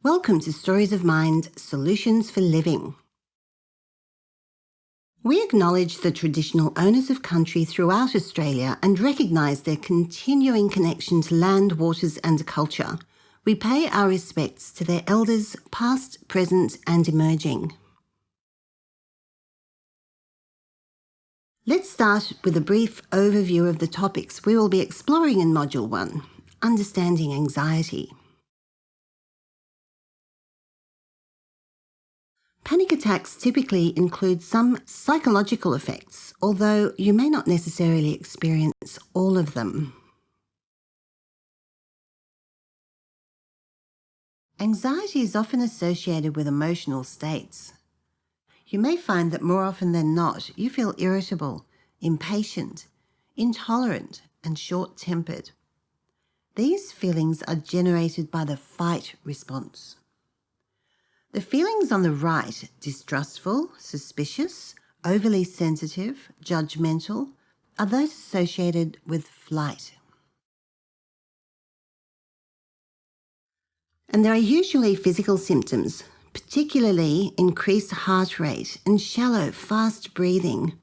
Welcome to Stories of Mind, Solutions for Living. We acknowledge the traditional owners of country throughout Australia and recognise their continuing connection to land, waters and culture. We pay our respects to their elders, past, present and emerging. Let's start with a brief overview of the topics we will be exploring in Module 1, Understanding Anxiety. Panic attacks typically include some psychological effects, although you may not necessarily experience all of them. Anxiety is often associated with emotional states. You may find that more often than not, you feel irritable, impatient, intolerant, and short-tempered. These feelings are generated by the fight response. The feelings on the right, distrustful, suspicious, overly sensitive, judgmental, are those associated with flight. And there are usually physical symptoms, particularly increased heart rate and shallow, fast breathing,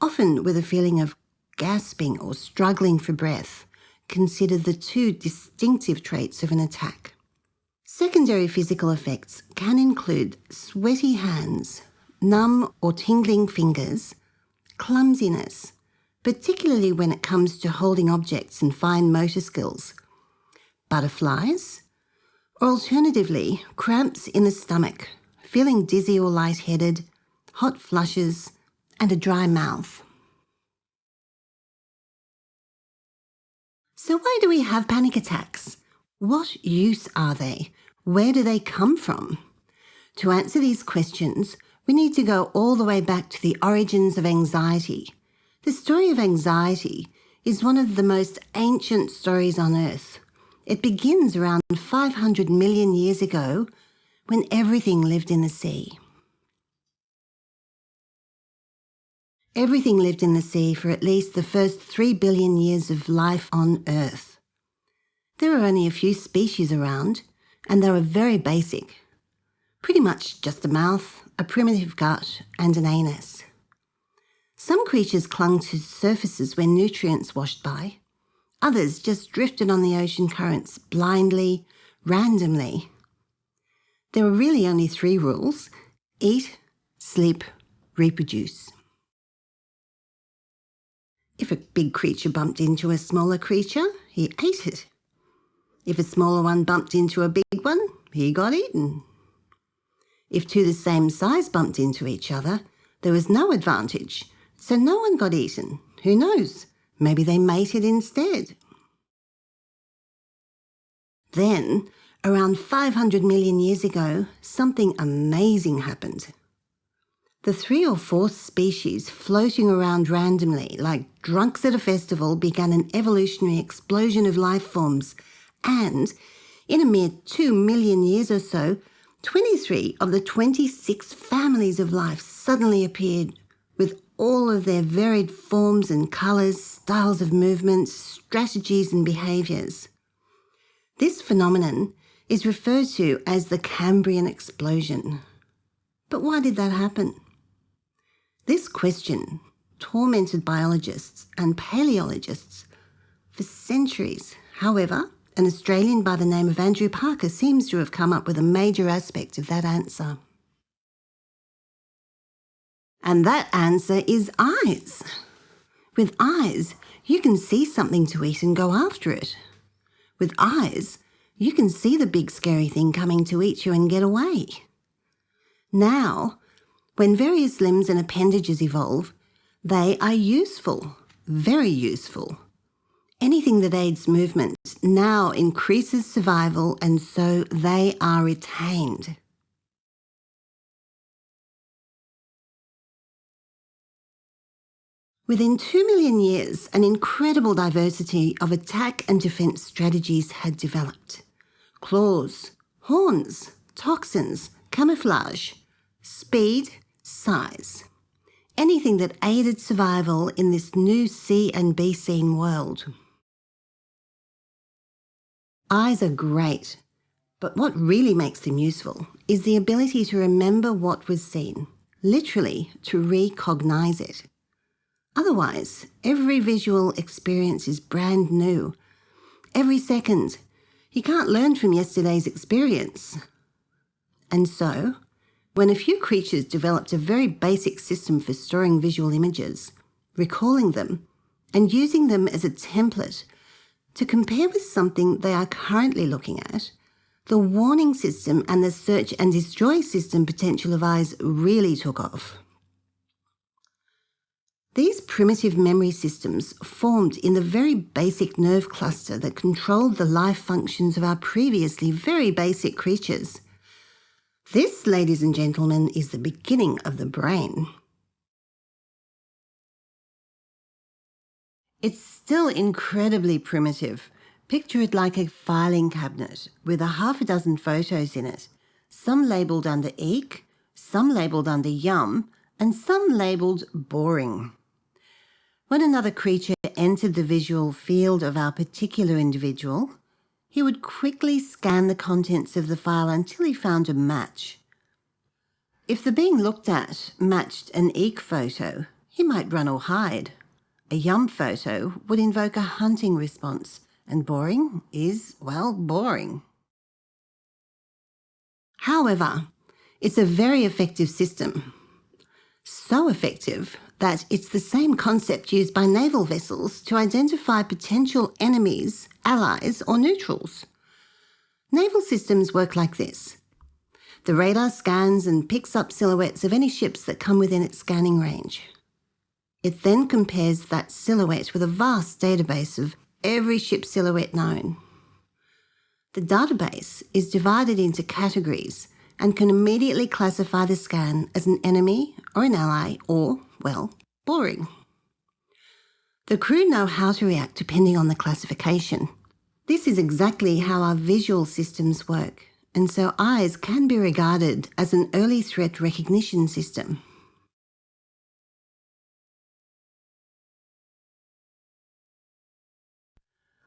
often with a feeling of gasping or struggling for breath, considered the two distinctive traits of an attack. Secondary physical effects can include sweaty hands, numb or tingling fingers, clumsiness, particularly when it comes to holding objects and fine motor skills, butterflies, or alternatively, cramps in the stomach, feeling dizzy or lightheaded, hot flushes, and a dry mouth. So why do we have panic attacks? What use are they? Where do they come from? To answer these questions, we need to go all the way back to the origins of anxiety. The story of anxiety is one of the most ancient stories on Earth. It begins around 500 million years ago when everything lived in the sea. Everything lived in the sea for at least the first 3 billion years of life on Earth. There were only a few species around, and they were very basic. Pretty much just a mouth, a primitive gut, and an anus. Some creatures clung to surfaces where nutrients washed by. Others just drifted on the ocean currents blindly, randomly. There were really only 3 rules: eat, sleep, reproduce. If a big creature bumped into a smaller creature, he ate it. If a smaller one bumped into a big one, he got eaten. If two the same size bumped into each other, there was no advantage, so no one got eaten. Who knows? Maybe they mated instead. Then, around 500 million years ago, something amazing happened. The 3 or 4 species floating around randomly, like drunks at a festival, began an evolutionary explosion of life forms. And in a mere 2 million years or so, 23 of the 26 families of life suddenly appeared with all of their varied forms and colours, styles of movement, strategies and behaviours. This phenomenon is referred to as the Cambrian explosion. But why did that happen? This question tormented biologists and paleologists for centuries. However, an Australian by the name of Andrew Parker seems to have come up with a major aspect of that answer. And that answer is eyes. With eyes, you can see something to eat and go after it. With eyes, you can see the big scary thing coming to eat you and get away. Now, when various limbs and appendages evolve, they are useful, very useful. Anything that aids movement now increases survival, and so they are retained. Within 2 million years, an incredible diversity of attack and defence strategies had developed. Claws, horns, toxins, camouflage, speed, size. Anything that aided survival in this new C and B scene world. Eyes are great, But what really makes them useful is the ability to remember what was seen, literally to recognize it. Otherwise, every visual experience is brand new. Every second, you can't learn from yesterday's experience. And so, when a few creatures developed a very basic system for storing visual images, recalling them, and using them as a template to compare with something they are currently looking at, the warning system and the search and destroy system potential of eyes really took off. These primitive memory systems formed in the very basic nerve cluster that controlled the life functions of our previously very basic creatures. This, ladies and gentlemen, is the beginning of the brain. It's still incredibly primitive. Picture it like a filing cabinet with a half a dozen photos in it, some labelled under eek, some labelled under yum, and some labelled boring. When another creature entered the visual field of our particular individual, he would quickly scan the contents of the file until he found a match. If the being looked at matched an eek photo, he might run or hide. A yum photo would invoke a hunting response, and boring is, well, boring. However, it's a very effective system. So effective that it's the same concept used by naval vessels to identify potential enemies, allies, or neutrals. Naval systems work like this. The radar scans and picks up silhouettes of any ships that come within its scanning range. It then compares that silhouette with a vast database of every ship silhouette known. The database is divided into categories and can immediately classify the scan as an enemy or an ally or, well, boring. The crew know how to react depending on the classification. This is exactly how our visual systems work, and so eyes can be regarded as an early threat recognition system.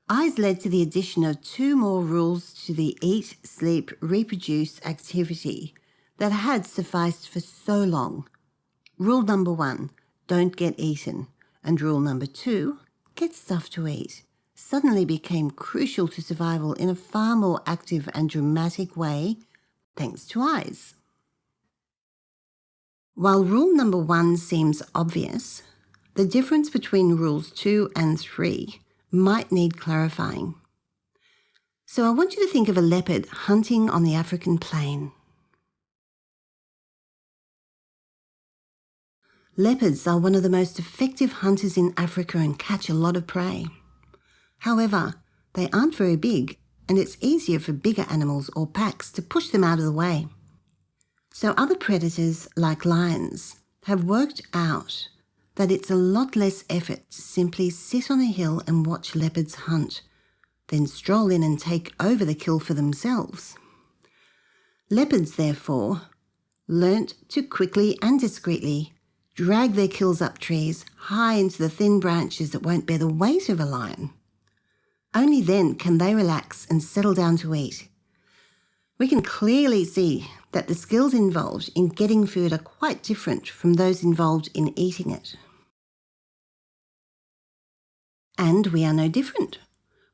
Eyes led to the addition of 2 more rules to the eat, sleep, reproduce activity that had sufficed for so long. Rule number 1, don't get eaten, and rule number 2, get stuff to eat, suddenly became crucial to survival in a far more active and dramatic way, thanks to eyes. While rule number 1 seems obvious, the difference between rules 2 and 3 might need clarifying. So I want you to think of a leopard hunting on the African plain. Leopards are one of the most effective hunters in Africa and catch a lot of prey. However, they aren't very big, and it's easier for bigger animals or packs to push them out of the way. So other predators, like lions, have worked out that it's a lot less effort to simply sit on a hill and watch leopards hunt, then stroll in and take over the kill for themselves. Leopards, therefore, learnt to quickly and discreetly drag their kills up trees, high into the thin branches that won't bear the weight of a lion. Only then can they relax and settle down to eat. We can clearly see that the skills involved in getting food are quite different from those involved in eating it. And we are no different.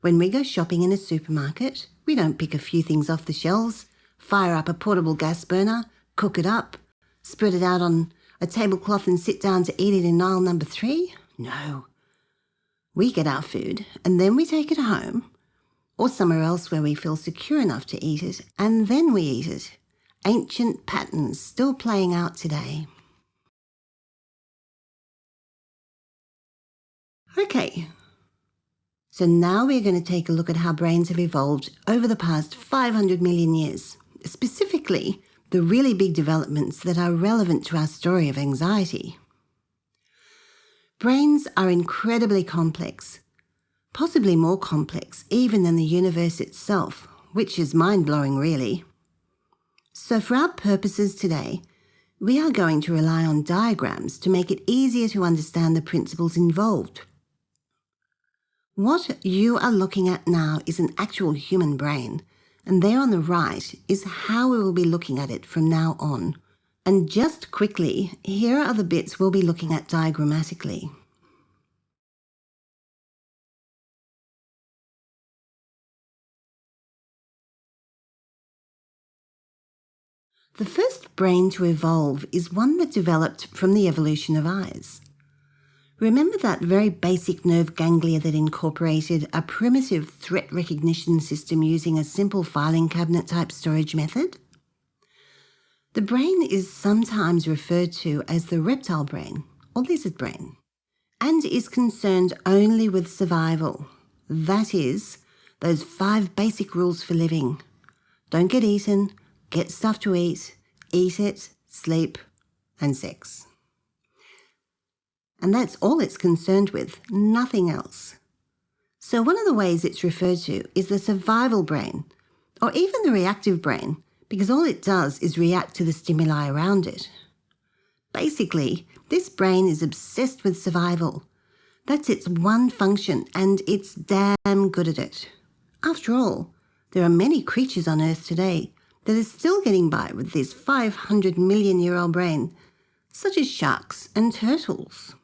When we go shopping in a supermarket, we don't pick a few things off the shelves, fire up a portable gas burner, cook it up, spread it out on a tablecloth and sit down to eat it in aisle number 3. No. We get our food and then we take it home or somewhere else where we feel secure enough to eat it, and then we eat it. Ancient patterns still playing out today. Okay. So now we're going to take a look at how brains have evolved over the past 500 million years, specifically the really big developments that are relevant to our story of anxiety. Brains are incredibly complex, possibly more complex even than the universe itself, which is mind-blowing really. So for our purposes today, we are going to rely on diagrams to make it easier to understand the principles involved. What you are looking at now is an actual human brain, And there on the right is how we will be looking at it from now on. And just quickly, here are the bits we'll be looking at diagrammatically. The first brain to evolve is one that developed from the evolution of eyes. Remember that very basic nerve ganglia that incorporated a primitive threat recognition system using a simple filing cabinet type storage method? The brain is sometimes referred to as the reptile brain or lizard brain and is concerned only with survival. That is, those 5 basic rules for living. Don't get eaten, get stuff to eat it, sleep, and sex. And that's all it's concerned with, nothing else. So one of the ways it's referred to is the survival brain, or even the reactive brain, because all it does is react to the stimuli around it. Basically, this brain is obsessed with survival. That's its one function, and it's damn good at it. After all, there are many creatures on Earth today that are still getting by with this 500 million-year-old brain, such as sharks and turtles.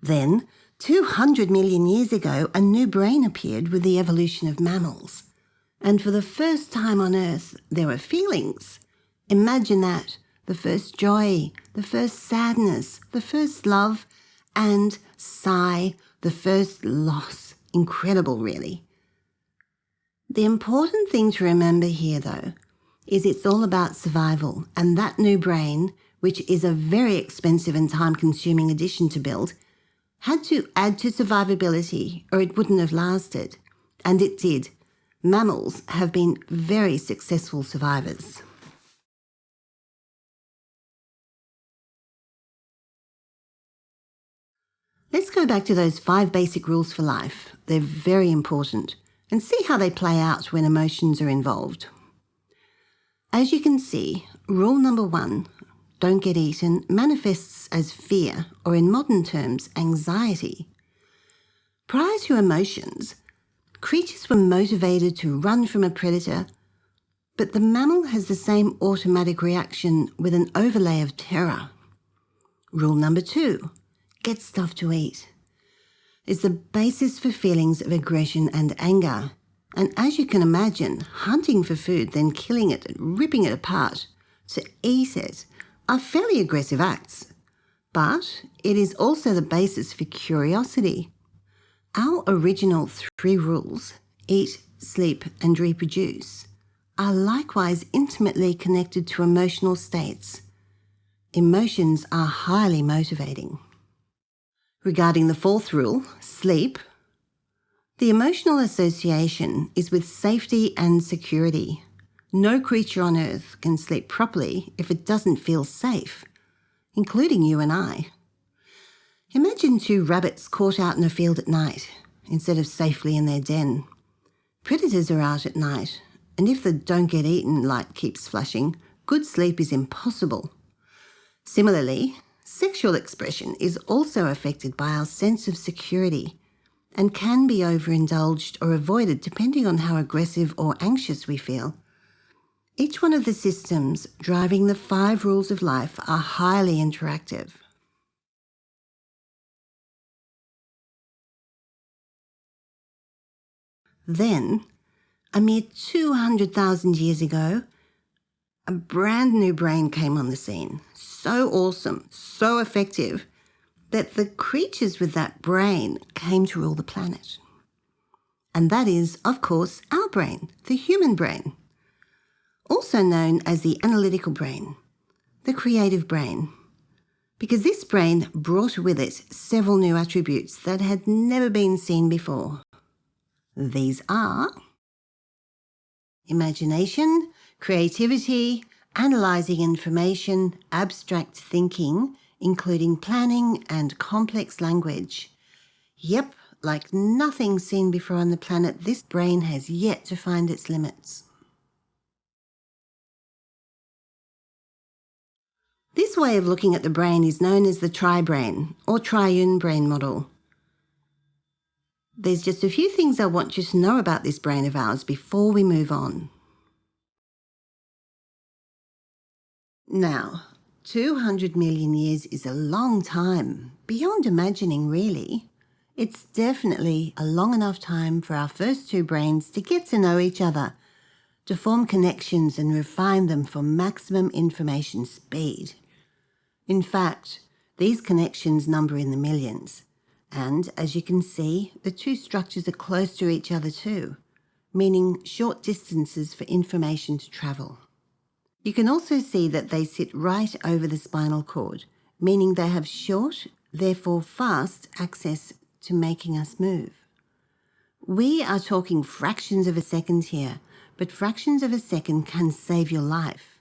Then, 200 million years ago, a new brain appeared with the evolution of mammals. And for the first time on Earth, there were feelings. Imagine that. The first joy, the first sadness, the first love, and sigh, the first loss. Incredible, really. The important thing to remember here, though, is it's all about survival, and that new brain, which is a very expensive and time-consuming addition to build, had to add to survivability or it wouldn't have lasted. And it did. Mammals have been very successful survivors. Let's go back to those 5 basic rules for life. They're very important, and see how they play out when emotions are involved. As you can see, rule number 1, don't get eaten, manifests as fear, or in modern terms, anxiety. Prior to emotions, creatures were motivated to run from a predator, but the mammal has the same automatic reaction with an overlay of terror. Rule number 2, get stuff to eat, is the basis for feelings of aggression and anger. And as you can imagine, hunting for food, then killing it and ripping it apart to eat it are fairly aggressive acts. But it is also the basis for curiosity. Our original 3 rules, eat, sleep, and reproduce, are likewise intimately connected to emotional states. Emotions are highly motivating. Regarding the 4th rule, sleep, the emotional association is with safety and security. No creature on Earth can sleep properly if it doesn't feel safe, including you and I. Imagine 2 rabbits caught out in a field at night, instead of safely in their den. Predators are out at night, and if the don't get eaten light keeps flashing, good sleep is impossible. Similarly, sexual expression is also affected by our sense of security and can be overindulged or avoided depending on how aggressive or anxious we feel. Each one of the systems driving the 5 rules of life are highly interactive. Then, a mere 200,000 years ago, a brand new brain came on the scene. So awesome, so effective, that the creatures with that brain came to rule the planet. And that is, of course, our brain, the human brain, also known as the analytical brain, the creative brain, because this brain brought with it several new attributes that had never been seen before. These are imagination, creativity, analysing information, abstract thinking, including planning and complex language. Yep, like nothing seen before on the planet, this brain has yet to find its limits. This way of looking at the brain is known as the tri-brain or triune brain model. There's just a few things I want you to know about this brain of ours before we move on. Now, 200 million years is a long time, beyond imagining really. It's definitely a long enough time for our first two brains to get to know each other, to form connections and refine them for maximum information speed. In fact, these connections number in the millions. And as you can see, the two structures are close to each other too, meaning short distances for information to travel. You can also see that they sit right over the spinal cord, meaning they have short, therefore fast, access to making us move. We are talking fractions of a second here, but fractions of a second can save your life.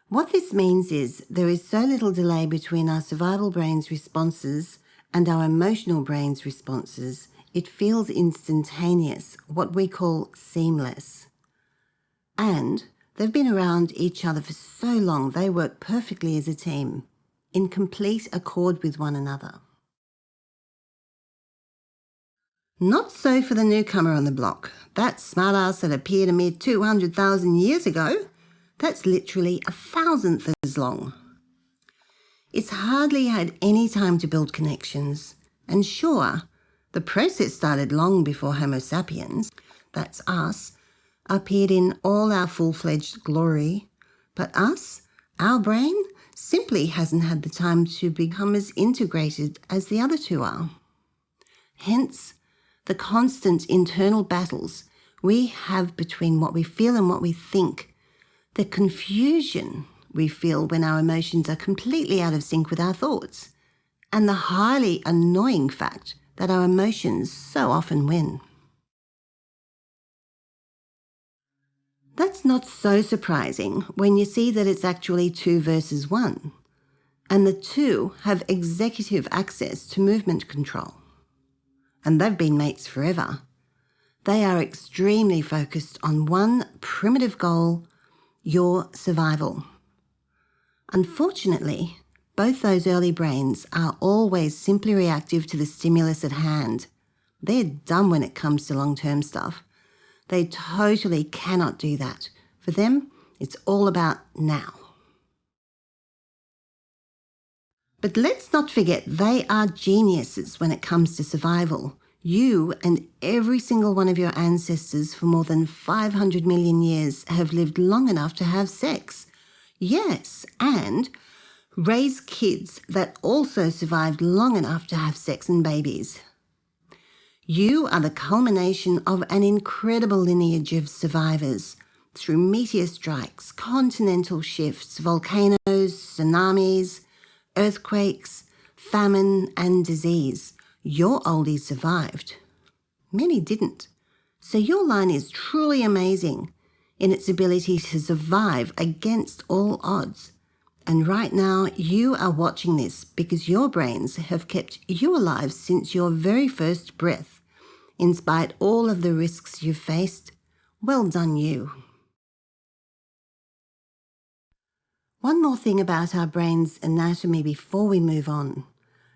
What this means is there is so little delay between our survival brain's responses and our emotional brain's responses, it feels instantaneous, what we call seamless. And they've been around each other for so long they work perfectly as a team, in complete accord with one another. Not so for the newcomer on the block. That smartass that appeared a mere 200,000 years ago. That's literally 1,000th as long. It's hardly had any time to build connections. And sure, the process started long before Homo sapiens, that's us, appeared in all our full-fledged glory. But us, our brain, simply hasn't had the time to become as integrated as the other two are. Hence, the constant internal battles we have between what we feel and what we think, the confusion we feel when our emotions are completely out of sync with our thoughts, and the highly annoying fact that our emotions so often win. That's not so surprising when you see that it's actually 2 versus 1, and the two have executive access to movement control. And they've been mates forever. They are extremely focused on one primitive goal, your survival. Unfortunately, both those early brains are always simply reactive to the stimulus at hand. They're dumb when it comes to long-term stuff. They totally cannot do that. For them, it's all about now. But let's not forget they are geniuses when it comes to survival. You and every single one of your ancestors for more than 500 million years have lived long enough to have sex. Yes, and raise kids that also survived long enough to have sex and babies. You are the culmination of an incredible lineage of survivors through meteor strikes, continental shifts, volcanoes, tsunamis, earthquakes, famine and disease. Your oldies survived. Many didn't. So your line is truly amazing in its ability to survive against all odds. And right now you are watching this because your brains have kept you alive since your very first breath, in spite all of the risks you've faced. Well done you. One more thing about our brain's anatomy before we move on.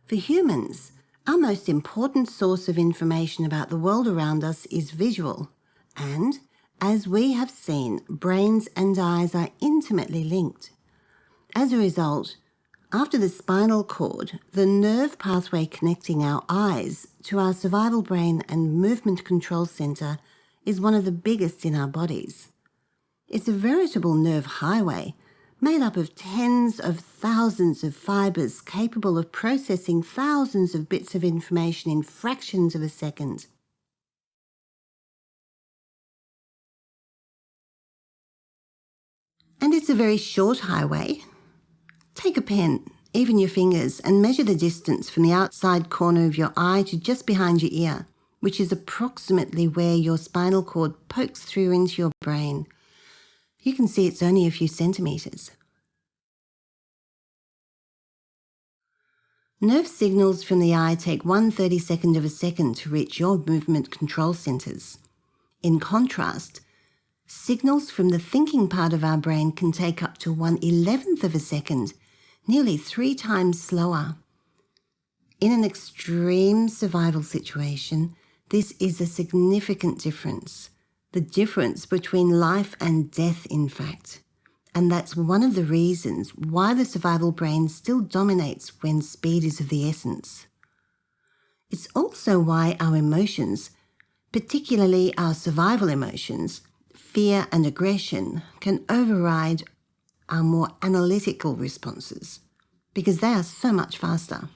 For humans, our most important source of information about the world around us is visual. And, as we have seen, brains and eyes are intimately linked. As a result, after the spinal cord, the nerve pathway connecting our eyes to our survival brain and movement control center is one of the biggest in our bodies. It's a veritable nerve highway made up of tens of thousands of fibers capable of processing thousands of bits of information in fractions of a second. And it's a very short highway. Take a pen, even your fingers, and measure the distance from the outside corner of your eye to just behind your ear, which is approximately where your spinal cord pokes through into your brain. You can see it's only a few centimetres. Nerve signals from the eye take 1/32 of a second to reach your movement control centres. In contrast, signals from the thinking part of our brain can take up to 1/11 of a second, nearly 3 times slower. In an extreme survival situation, this is a significant difference. The difference between life and death, in fact. And that's one of the reasons why the survival brain still dominates when speed is of the essence. It's also why our emotions, particularly our survival emotions, fear and aggression, can override our more analytical responses, because they are so much faster.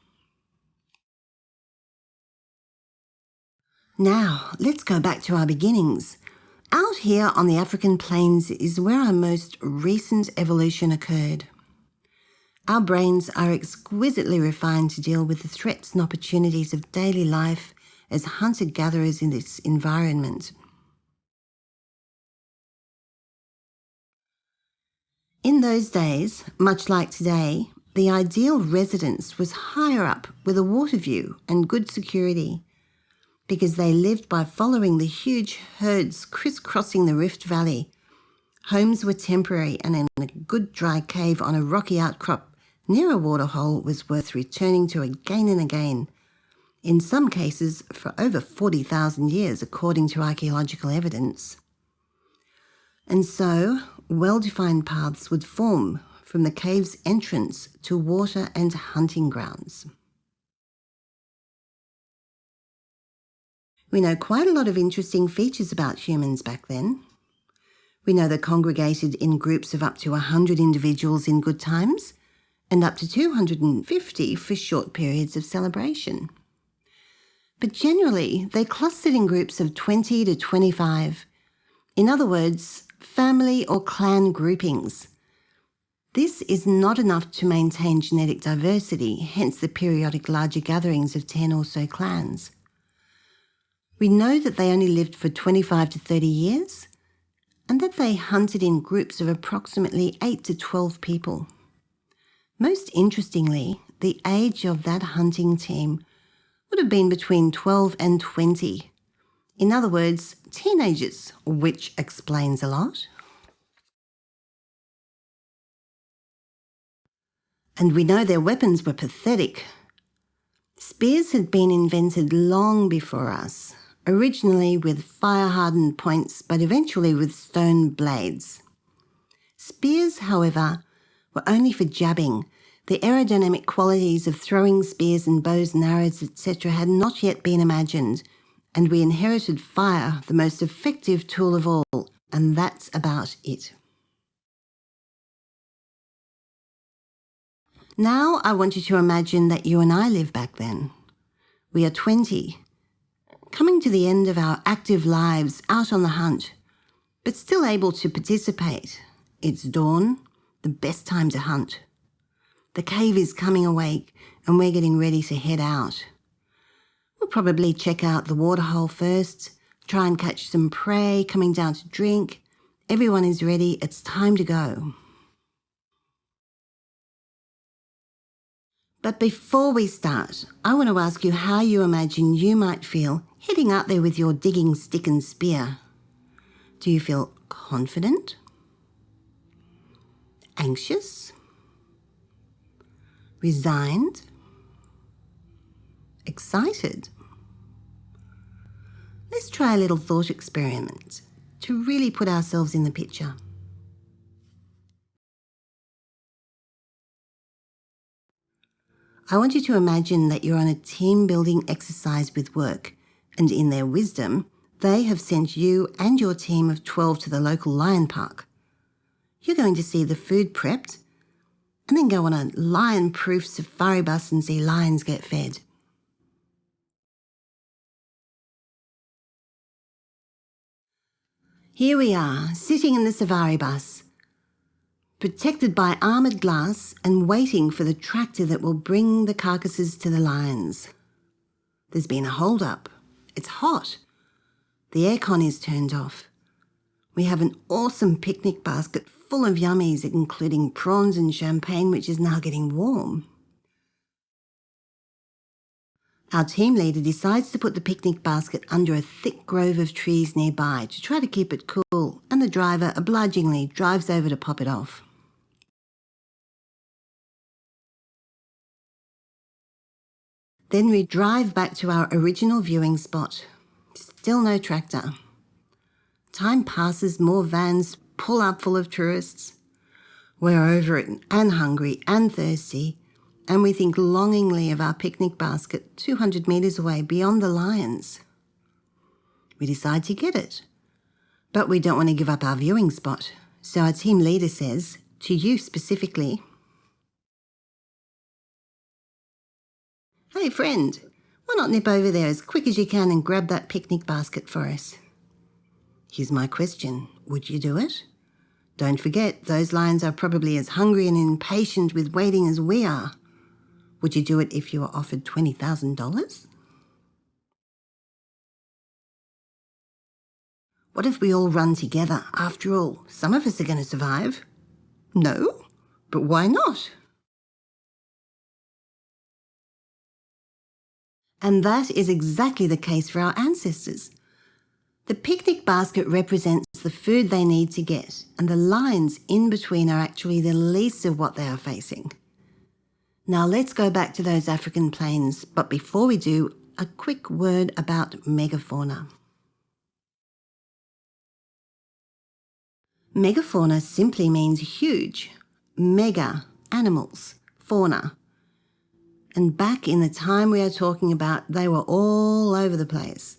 Now, let's go back to our beginnings. Out here on the African plains is where our most recent evolution occurred. Our brains are exquisitely refined to deal with the threats and opportunities of daily life as hunter-gatherers in this environment. In those days, much like today, the ideal residence was higher up with a water view and good security, because they lived by following the huge herds crisscrossing the Rift Valley. Homes were temporary, and in a good dry cave on a rocky outcrop near a waterhole was worth returning to again and again, in some cases for over 40,000 years according to archaeological evidence. And so, well-defined paths would form from the cave's entrance to water and hunting grounds. We know quite a lot of interesting features about humans back then. We know they congregated in groups of up to 100 individuals in good times and up to 250 for short periods of celebration. But generally, they clustered in groups of 20 to 25. In other words, family or clan groupings. This is not enough to maintain genetic diversity, hence the periodic larger gatherings of 10 or so clans. We know that they only lived for 25 to 30 years, and that they hunted in groups of approximately 8 to 12 people. Most interestingly, the age of that hunting team would have been between 12 and 20. In other words, teenagers, which explains a lot. And we know their weapons were pathetic. Spears had been invented long before us, originally with fire-hardened points, but eventually with stone blades. Spears, however, were only for jabbing. The aerodynamic qualities of throwing spears and bows and arrows, etc., had not yet been imagined, and we inherited fire, the most effective tool of all, and that's about it. Now I want you to imagine that you and I live back then. We are 20, coming to the end of our active lives out on the hunt, but still able to participate. It's dawn, the best time to hunt. The cave is coming awake and we're getting ready to head out. We'll probably check out the waterhole first, try and catch some prey coming down to drink. Everyone is ready, it's time to go. But before we start, I want to ask you how you imagine you might feel heading out there with your digging stick and spear. Do you feel confident? Anxious? Resigned? Excited? Let's try a little thought experiment to really put ourselves in the picture. I want you to imagine that you're on a team-building exercise with work, and in their wisdom, they have sent you and your team of 12 to the local lion park. You're going to see the food prepped, and then go on a lion-proof safari bus and see lions get fed. Here we are, sitting in the safari bus, protected by armoured glass and waiting for the tractor that will bring the carcasses to the lions. There's been a hold-up. It's hot. The aircon is turned off. We have an awesome picnic basket full of yummies, including prawns and champagne, which is now getting warm. Our team leader decides to put the picnic basket under a thick grove of trees nearby to try to keep it cool, and the driver obligingly drives over to pop it off. Then we drive back to our original viewing spot. Still no tractor. Time passes, more vans pull up full of tourists. We're over it and hungry and thirsty, and we think longingly of our picnic basket 200 metres away beyond the lions. We decide to get it, but we don't want to give up our viewing spot, so our team leader says, to you specifically, "Hey friend, why not nip over there as quick as you can and grab that picnic basket for us?" Here's my question, would you do it? Don't forget, those lions are probably as hungry and impatient with waiting as we are. Would you do it if you were offered $20,000? What if we all run together? After all, some of us are going to survive. No? But why not? And that is exactly the case for our ancestors. The picnic basket represents the food they need to get, and the lines in between are actually the least of what they are facing. Now let's go back to those African plains, but before we do, a quick word about megafauna. Megafauna simply means huge, mega animals, fauna. And back in the time we are talking about, they were all over the place.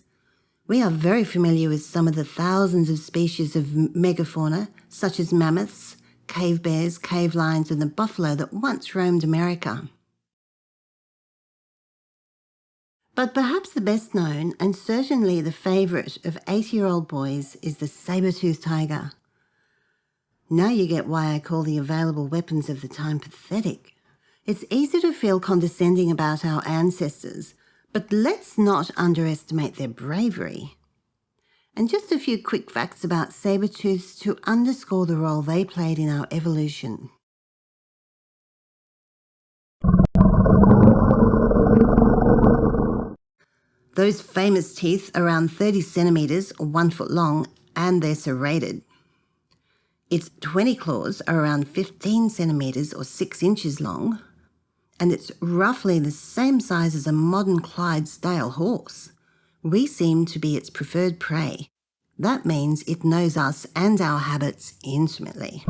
We are very familiar with some of the thousands of species of megafauna, such as mammoths, cave bears, cave lions, and the buffalo that once roamed America. But perhaps the best known, and certainly the favourite of 80-year-old boys, is the saber-toothed tiger. Now you get why I call the available weapons of the time pathetic. It's easy to feel condescending about our ancestors, but let's not underestimate their bravery. And just a few quick facts about saber-tooths to underscore the role they played in our evolution. Those famous teeth are around 30 centimetres or 1 foot long, and they're serrated. Its 20 claws are around 15 centimetres or 6 inches long, and it's roughly the same size as a modern Clydesdale horse. We seem to be its preferred prey. That means it knows us and our habits intimately.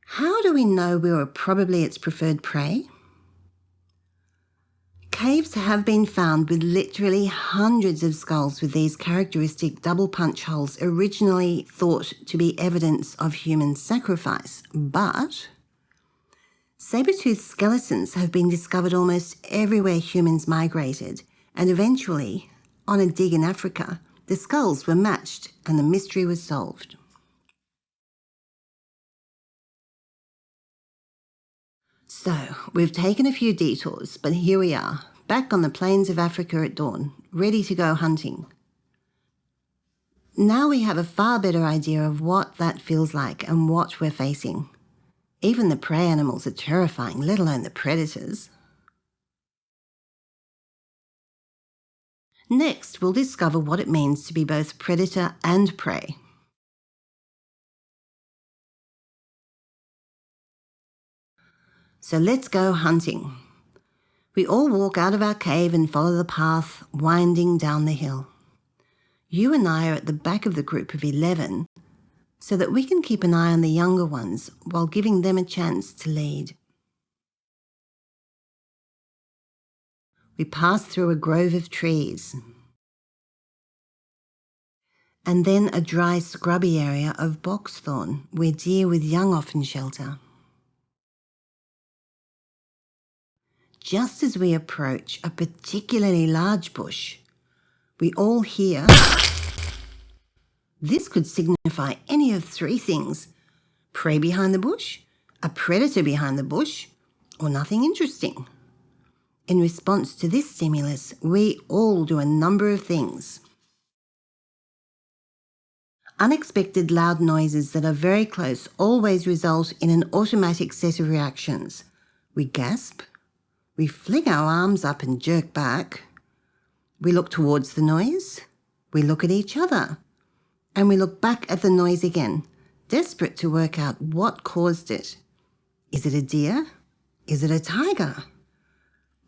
How do we know we were probably its preferred prey? Caves have been found with literally hundreds of skulls with these characteristic double punch holes originally thought to be evidence of human sacrifice, but saber-toothed skeletons have been discovered almost everywhere humans migrated, and eventually, on a dig in Africa, the skulls were matched and the mystery was solved. So, we've taken a few detours, but here we are, back on the plains of Africa at dawn, ready to go hunting. Now we have a far better idea of what that feels like and what we're facing. Even the prey animals are terrifying, let alone the predators. Next, we'll discover what it means to be both predator and prey. So let's go hunting. We all walk out of our cave and follow the path winding down the hill. You and I are at the back of the group of 11 so that we can keep an eye on the younger ones while giving them a chance to lead. We pass through a grove of trees and then a dry scrubby area of boxthorn where deer with young often shelter. Just as we approach a particularly large bush, we all hear. This could signify any of three things: prey behind the bush, a predator behind the bush, or nothing interesting. In response to this stimulus, we all do a number of things. Unexpected loud noises that are very close always result in an automatic set of reactions. We gasp. We fling our arms up and jerk back. We look towards the noise. We look at each other. And we look back at the noise again, desperate to work out what caused it. Is it a deer? Is it a tiger?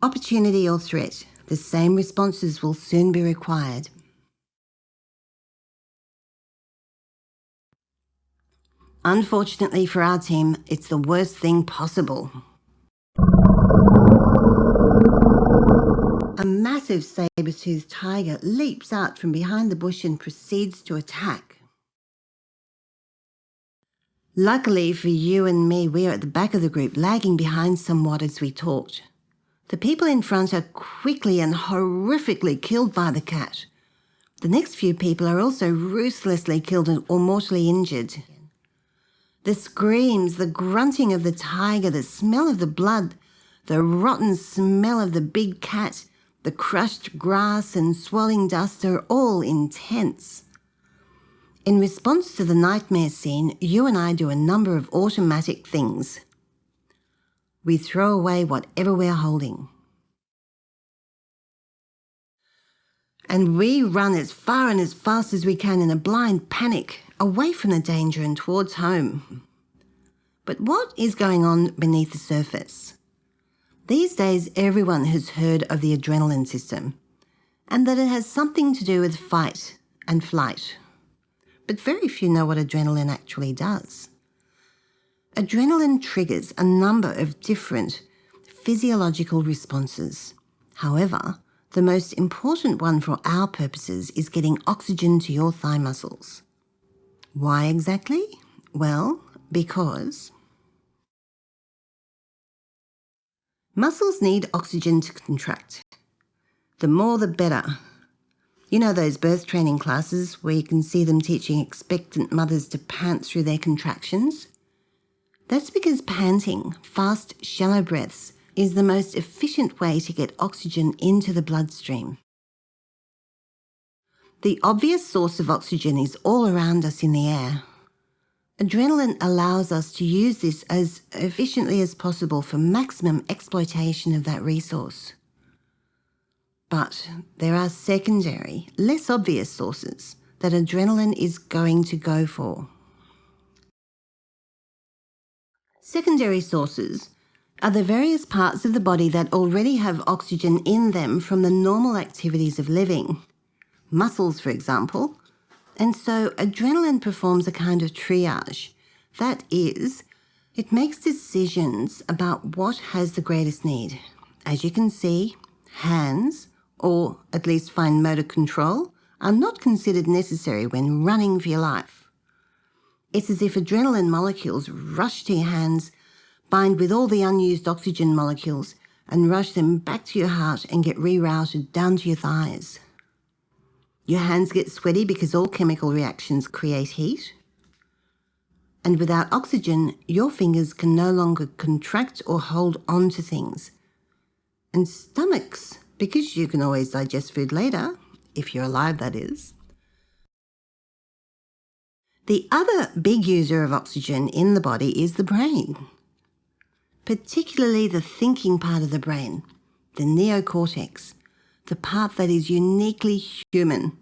Opportunity or threat, the same responses will soon be required. Unfortunately for our team, it's the worst thing possible. A massive saber-toothed tiger leaps out from behind the bush and proceeds to attack. Luckily for you and me, we are at the back of the group, lagging behind somewhat as we talked. The people in front are quickly and horrifically killed by the cat. The next few people are also ruthlessly killed or mortally injured. The screams, the grunting of the tiger, the smell of the blood, the rotten smell of the big cat, the crushed grass and swirling dust are all intense. In response to the nightmare scene, you and I do a number of automatic things. We throw away whatever we're holding. And we run as far and as fast as we can in a blind panic, away from the danger and towards home. But what is going on beneath the surface? These days, everyone has heard of the adrenaline system, and that it has something to do with fight and flight. But very few know what adrenaline actually does. Adrenaline triggers a number of different physiological responses. However, the most important one for our purposes is getting oxygen to your thigh muscles. Why exactly? Well, because muscles need oxygen to contract. The more the better. You know those birth training classes where you can see them teaching expectant mothers to pant through their contractions? That's because panting, fast, shallow breaths, is the most efficient way to get oxygen into the bloodstream. The obvious source of oxygen is all around us in the air. Adrenaline allows us to use this as efficiently as possible for maximum exploitation of that resource. But there are secondary, less obvious sources that adrenaline is going to go for. Secondary sources are the various parts of the body that already have oxygen in them from the normal activities of living. Muscles, for example. And so adrenaline performs a kind of triage. That is, it makes decisions about what has the greatest need. As you can see, hands, or at least fine motor control, are not considered necessary when running for your life. It's as if adrenaline molecules rush to your hands, bind with all the unused oxygen molecules, and rush them back to your heart and get rerouted down to your thighs. Your hands get sweaty because all chemical reactions create heat. And without oxygen, your fingers can no longer contract or hold on to things. And stomachs, because you can always digest food later, if you're alive that is. The other big user of oxygen in the body is the brain, particularly the thinking part of the brain, the neocortex, the part that is uniquely human.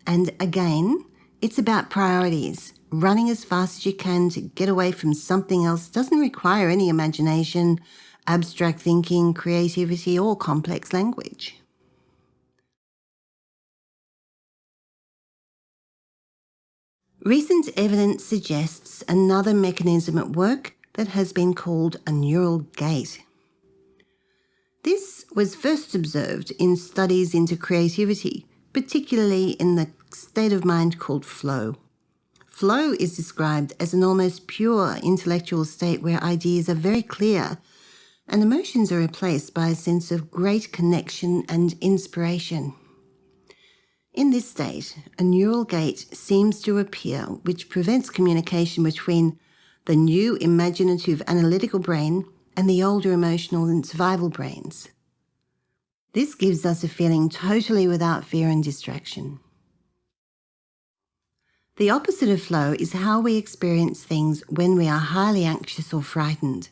And again, it's about priorities. Running as fast as you can to get away from something else doesn't require any imagination, abstract thinking, creativity, or complex language. Recent evidence suggests another mechanism at work that has been called a neural gate. This was first observed in studies into creativity, particularly in the state of mind called flow. Flow is described as an almost pure intellectual state where ideas are very clear and emotions are replaced by a sense of great connection and inspiration. In this state, a neural gate seems to appear which prevents communication between the new imaginative analytical brain and the older emotional and survival brains. This gives us a feeling totally without fear and distraction. The opposite of flow is how we experience things when we are highly anxious or frightened.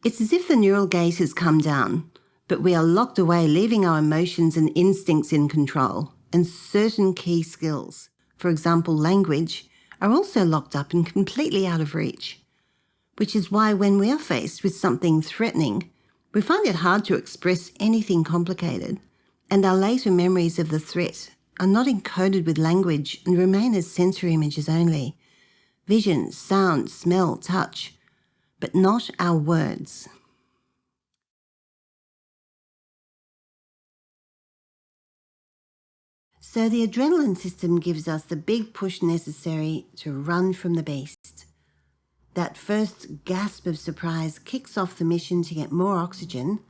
It's as if the neural gate has come down, but we are locked away, leaving our emotions and instincts in control, and certain key skills, for example language, are also locked up and completely out of reach. which is why when we are faced with something threatening, we find it hard to express anything complicated, and our later memories of the threat are not encoded with language and remain as sensory images only. Vision, sound, smell, touch, but not our words. So the adrenaline system gives us the big push necessary to run from the beast. That first gasp of surprise kicks off the mission to get more oxygen,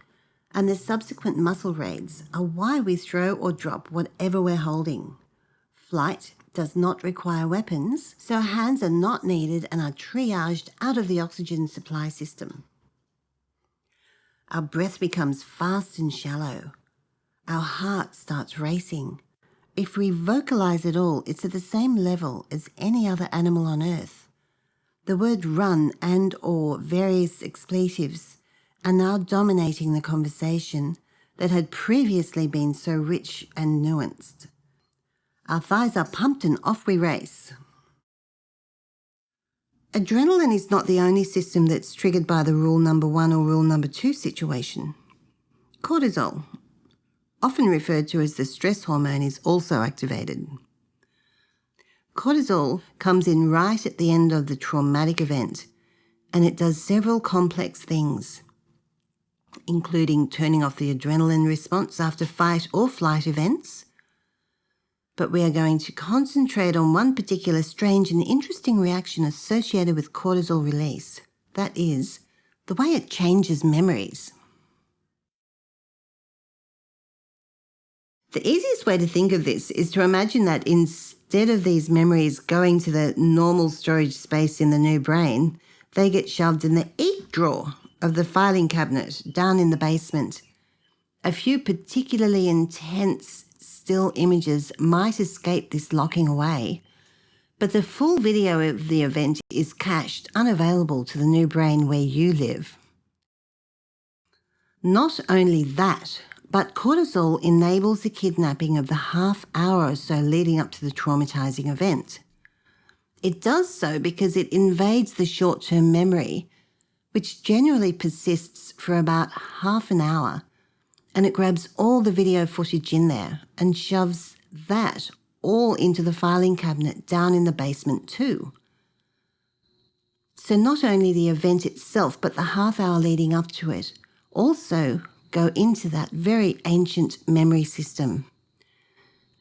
and the subsequent muscle raids are why we throw or drop whatever we're holding. Flight does not require weapons, so hands are not needed and are triaged out of the oxygen supply system. Our breath becomes fast and shallow. Our heart starts racing. If we vocalize it all, it's at the same level as any other animal on Earth. The word run and or various expletives are now dominating the conversation that had previously been so rich and nuanced. Our thighs are pumped and off we race. Adrenaline is not the only system that's triggered by the rule number 1 or rule number 2 situation. Cortisol, often referred to as the stress hormone, is also activated. Cortisol comes in right at the end of the traumatic event, and it does several complex things, including turning off the adrenaline response after fight or flight events. But we are going to concentrate on one particular strange and interesting reaction associated with cortisol release. That is, the way it changes memories. The easiest way to think of this is to imagine that instead of these memories going to the normal storage space in the new brain, they get shoved in the eek drawer of the filing cabinet down in the basement. A few particularly intense still images might escape this locking away, but the full video of the event is cached, unavailable to the new brain where you live. Not only that, but cortisol enables the kidnapping of the half hour or so leading up to the traumatizing event. It does so because it invades the short-term memory, which generally persists for about half an hour, and it grabs all the video footage in there and shoves that all into the filing cabinet down in the basement too. So not only the event itself, but the half hour leading up to it also go into that very ancient memory system.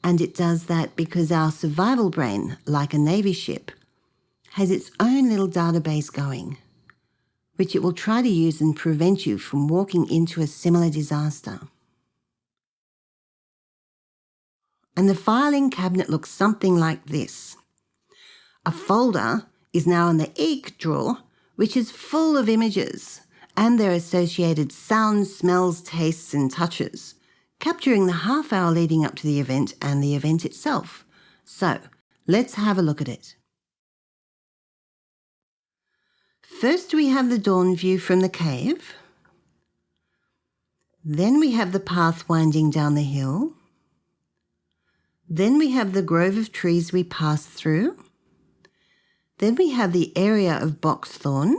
And it does that because our survival brain, like a Navy ship, has its own little database going, which it will try to use and prevent you from walking into a similar disaster. And the filing cabinet looks something like this. A folder is now in the eek drawer, which is full of images and their associated sounds, smells, tastes and touches, capturing the half hour leading up to the event and the event itself. So let's have a look at it. First we have the dawn view from the cave. Then we have the path winding down the hill. Then we have the grove of trees we passed through. Then we have the area of boxthorn.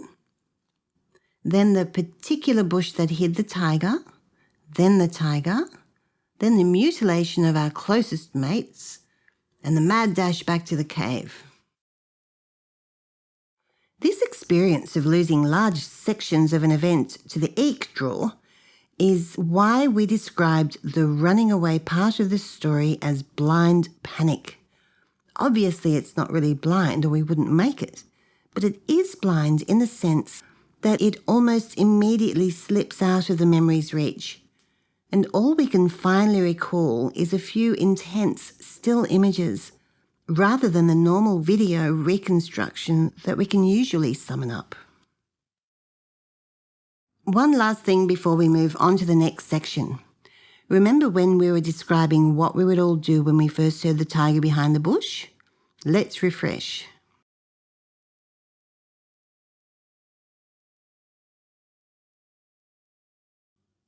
Then the particular bush that hid the tiger. Then the mutilation of our closest mates, and the mad dash back to the cave. This experience of losing large sections of an event to the eek drawer is why we described the running away part of the story as blind panic. Obviously, it's not really blind or we wouldn't make it, but it is blind in the sense that it almost immediately slips out of the memory's reach, and all we can finally recall is a few intense still images rather than the normal video reconstruction that we can usually summon up. One last thing before we move on to the next section. Remember when we were describing what we would all do when we first heard the tiger behind the bush? Let's refresh.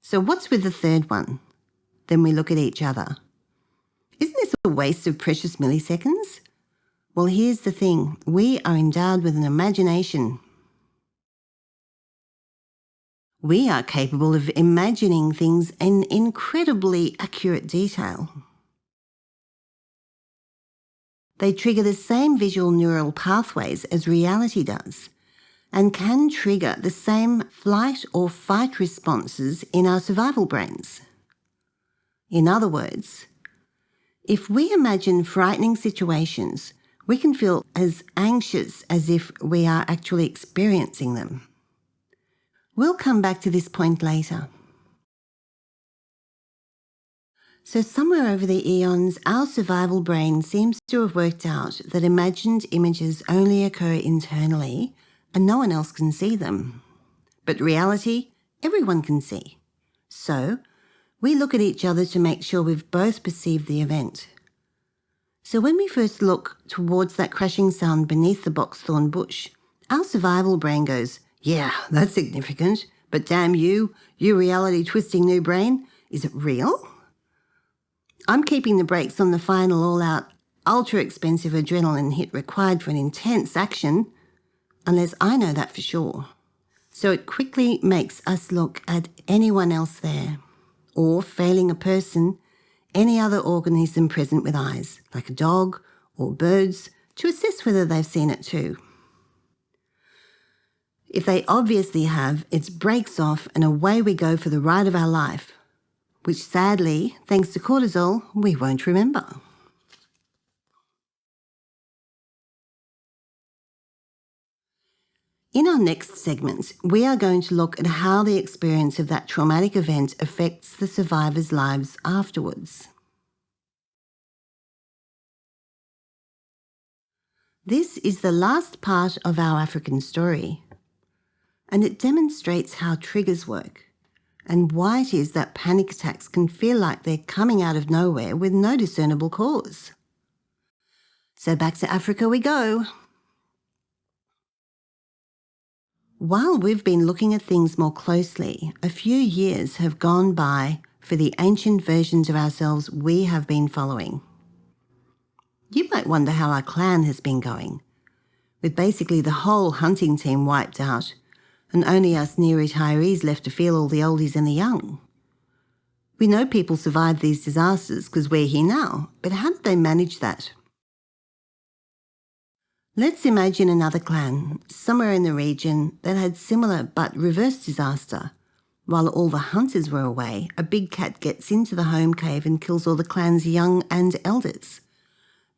So what's with the third one? Then we look at each other. Isn't this a waste of precious milliseconds? Well, here's the thing. We are endowed with an imagination. We are capable of imagining things in incredibly accurate detail. They trigger the same visual neural pathways as reality does and can trigger the same flight or fight responses in our survival brains. In other words, if we imagine frightening situations, we can feel as anxious as if we are actually experiencing them. We'll come back to this point later. So somewhere over the eons, our survival brain seems to have worked out that imagined images only occur internally and no one else can see them. But reality, everyone can see. So we look at each other to make sure we've both perceived the event. So when we first look towards that crashing sound beneath the boxthorn bush, our survival brain goes, yeah, that's significant, but damn you reality-twisting new brain, is it real? I'm keeping the brakes on the final all-out, ultra-expensive adrenaline hit required for an intense action, unless I know that for sure. So it quickly makes us look at anyone else there, or, failing a person, any other organism present with eyes, like a dog or birds, to assess whether they've seen it too. If they obviously have, it's brakes off and away we go for the ride of our life, which sadly, thanks to cortisol, we won't remember. In our next segment, we are going to look at how the experience of that traumatic event affects the survivors' lives afterwards. This is the last part of our African story, and it demonstrates how triggers work and why it is that panic attacks can feel like they're coming out of nowhere with no discernible cause. So back to Africa we go. While we've been looking at things more closely, a few years have gone by for the ancient versions of ourselves we have been following. You might wonder how our clan has been going, with basically the whole hunting team wiped out and only us near retirees left to feel all the oldies and the young. We know people survived these disasters because we're here now, but how did they manage that? Let's imagine another clan, somewhere in the region, that had similar but reverse disaster. While all the hunters were away, a big cat gets into the home cave and kills all the clan's young and elders.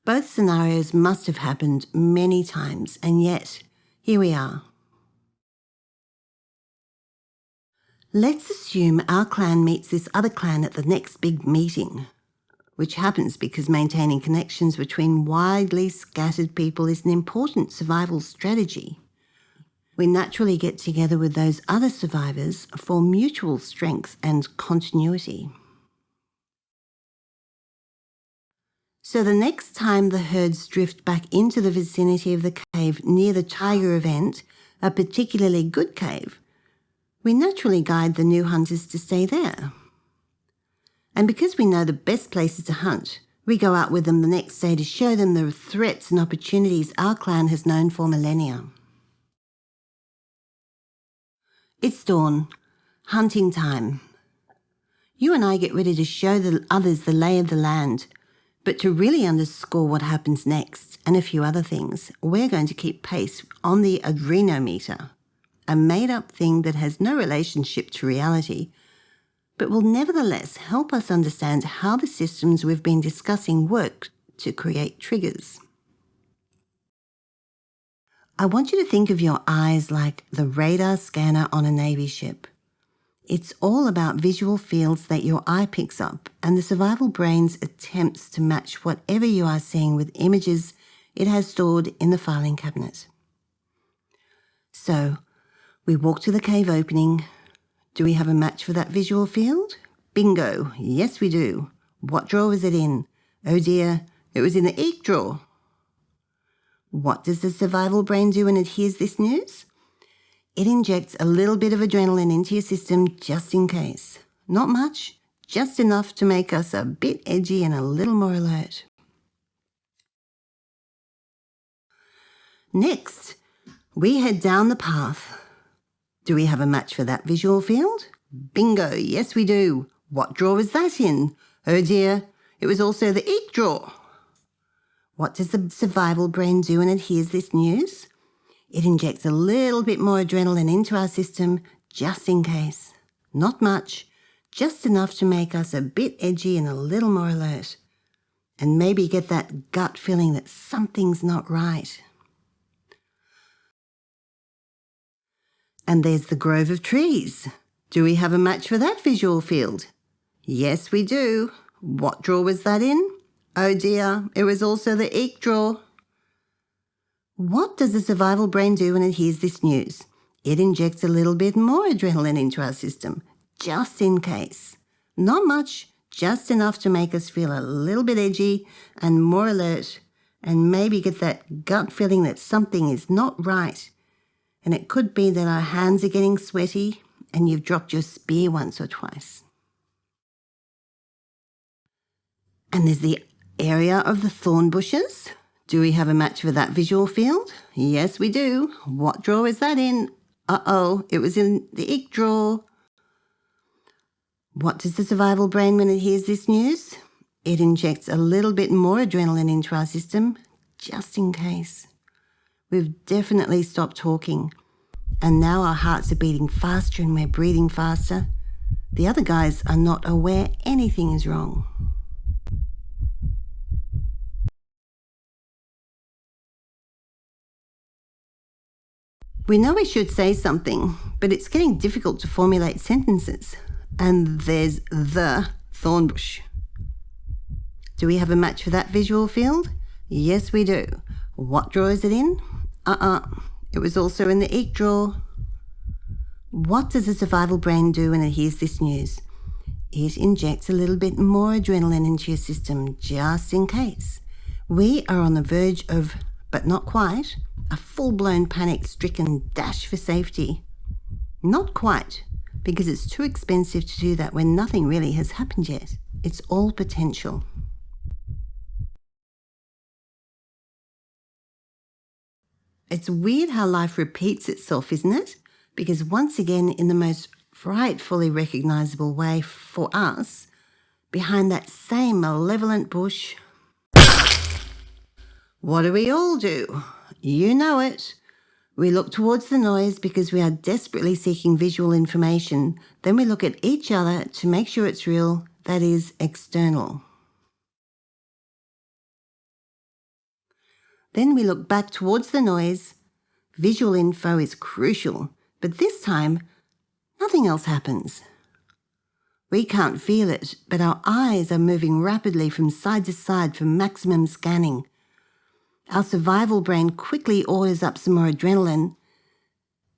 Both scenarios must have happened many times, and yet, here we are. Let's assume our clan meets this other clan at the next big meeting, which happens because maintaining connections between widely scattered people is an important survival strategy. We naturally get together with those other survivors for mutual strength and continuity. So the next time the herds drift back into the vicinity of the cave near the tiger event, a particularly good cave, we naturally guide the new hunters to stay there. And because we know the best places to hunt, we go out with them the next day to show them the threats and opportunities our clan has known for millennia. It's dawn, hunting time. You and I get ready to show the others the lay of the land, but to really underscore what happens next and a few other things, we're going to keep pace on the adrenometer, a made-up thing that has no relationship to reality, but will nevertheless help us understand how the systems we've been discussing work to create triggers. I want you to think of your eyes like the radar scanner on a Navy ship. It's all about visual fields that your eye picks up and the survival brain's attempts to match whatever you are seeing with images it has stored in the filing cabinet. So, we walk to the cave opening. Do we have a match for that visual field? Bingo, yes we do. What drawer was it in? Oh dear, it was in the eek drawer. What does the survival brain do when it hears this news? It injects a little bit of adrenaline into your system just in case. Not much, just enough to make us a bit edgy and a little more alert. Next, we head down the path. Do we have a match for that visual field? Bingo, yes we do. What drawer was that in? Oh dear, it was also the eek drawer. What does the survival brain do when it hears this news? It injects a little bit more adrenaline into our system just in case. Not much, just enough to make us a bit edgy and a little more alert. And maybe get that gut feeling that something's not right. And there's the grove of trees. Do we have a match for that visual field? Yes, we do. What drawer was that in? Oh dear, it was also the eek drawer. What does the survival brain do when it hears this news? It injects a little bit more adrenaline into our system, just in case. Not much, just enough to make us feel a little bit edgy and more alert, and maybe get that gut feeling that something is not right. And it could be that our hands are getting sweaty and you've dropped your spear once or twice. And there's the area of the thorn bushes. Do we have a match for that visual field? Yes, we do. What drawer is that in? Uh-oh, it was in the eek drawer. What does the survival brain when it hears this news? It injects a little bit more adrenaline into our system, just in case. We've definitely stopped talking, and now our hearts are beating faster and we're breathing faster. The other guys are not aware anything is wrong. We know we should say something, but it's getting difficult to formulate sentences. And there's the thorn bush. Do we have a match for that visual field? Yes, we do. What drawer is it in? It was also in the eek drawer. What does the survival brain do when it hears this news? It injects a little bit more adrenaline into your system just in case. We are on the verge of, but not quite, a full-blown panic-stricken dash for safety. Not quite, because it's too expensive to do that when nothing really has happened yet. It's all potential. It's weird how life repeats itself, isn't it? Because once again, in the most frightfully recognisable way for us, behind that same malevolent bush, what do we all do? You know it. We look towards the noise because we are desperately seeking visual information. Then we look at each other to make sure it's real, that is, external. Then we look back towards the noise. Visual info is crucial, but this time, nothing else happens. We can't feel it, but our eyes are moving rapidly from side to side for maximum scanning. Our survival brain quickly orders up some more adrenaline,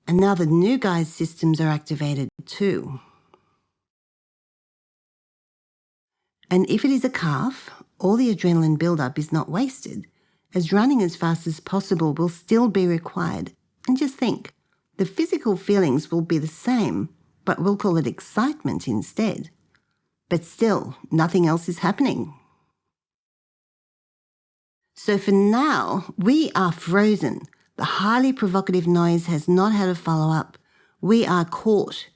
and now the new guy's systems are activated too. And if it is a calf, all the adrenaline buildup is not wasted, as running as fast as possible will still be required. And just think, the physical feelings will be the same, but we'll call it excitement instead. But still, nothing else is happening. So for now, we are frozen. The highly provocative noise has not had a follow-up. We are caught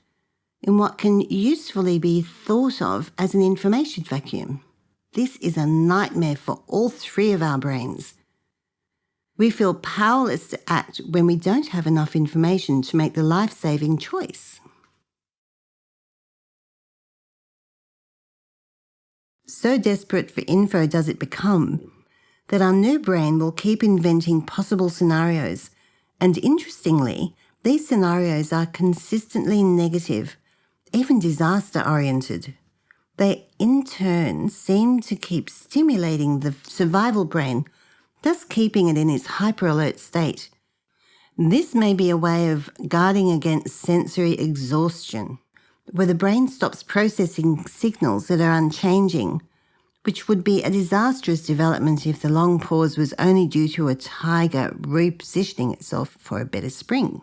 in what can usefully be thought of as an information vacuum. This is a nightmare for all three of our brains. We feel powerless to act when we don't have enough information to make the life-saving choice. So desperate for info does it become that our new brain will keep inventing possible scenarios. And interestingly, these scenarios are consistently negative, even disaster-oriented. They, in turn, seem to keep stimulating the survival brain, thus keeping it in its hyper-alert state. This may be a way of guarding against sensory exhaustion, where the brain stops processing signals that are unchanging, which would be a disastrous development if the long pause was only due to a tiger repositioning itself for a better spring.